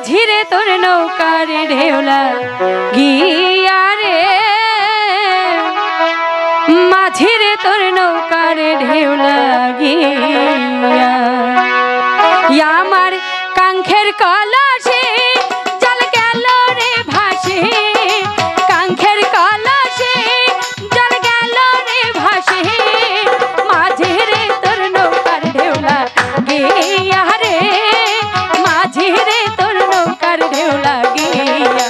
মাঝিরে তোর নৌকার ঢেউলা গিয়া রে, মাঝিরে তোর নৌকার ঢেউলা গিয়া, আমার কাঙ্ক্ষের কলসে জল গেল রে ভাসে, কাঙ্ক্ষের কলসে জল গেল রে ভাসে, মাঝিরে তোর নৌকার ঢেউলা গিয়া রে, মাঝিরে তোর নৌকার ঢেউলা গিয়া।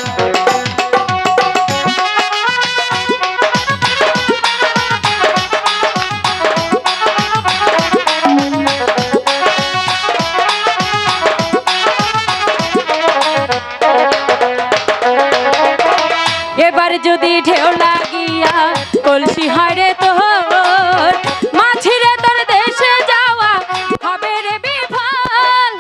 এবার যদি ঢেউ লাগিয়া কলসি হয় রে তোর, মাঝিরে তোর দেশে যাওয়া হবে রে বিফল।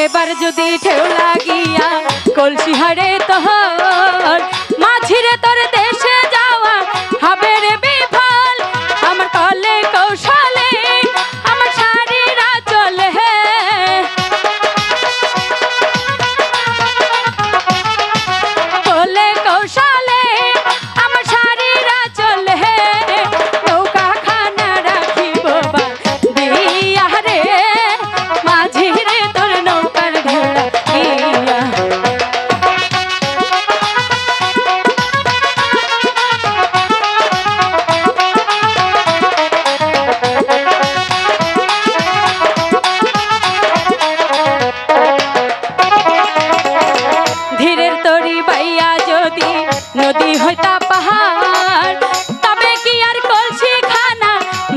এবার যদি ঢেউ লাগিয়া কলসি হয় রে তোর, মাঝিরে তোর দেশে যাওয়া হবে রে বিফল। আমার কলে কৌশলে আমার শাড়িরা চলে, কলে কৌশলে আমার শাড়িরা চলে, নৌকা খানা রাখিব দিয়া রে, মাঝিরে তোর নৌকার ঢেউলা গিয়া। ধীরের তরি বাইয়া যদি নদী হইতা পাহাড়, তবে কি আর কলসি খানা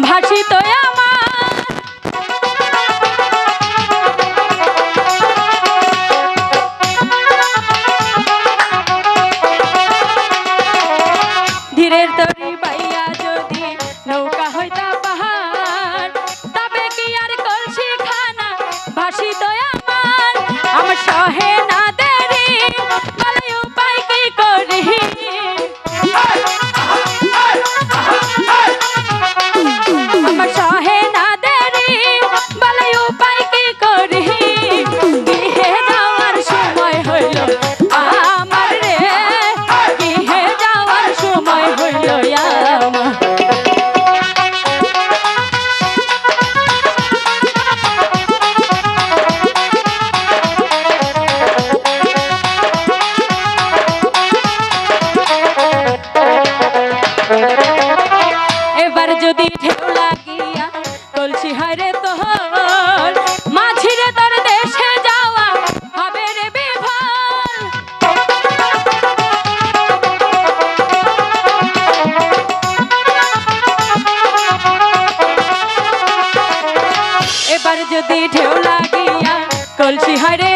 ভাসিত আমার। ধীরের তরি বাইয়া যদি নৌকা হইতা পাহাড়, তবে কি আর কলসি খানা ভাসিত আমার। আমার সহে না দেরি বলে উপায় কি করি, আমার সহে না দেরি বলে উপায় কি করি, গৃহে যাওয়ার সময় হইল আমার রে, গৃহে যাওয়ার সময় হইল আমার। এবার যদি ঢেউ লাগিয়া কলসি হয় রে তোর, মাঝিরে তোর দেশে যাওয়া হবে রে বিফল। এবার যদি ঢেউ লাগিয়া কলসি হয় রে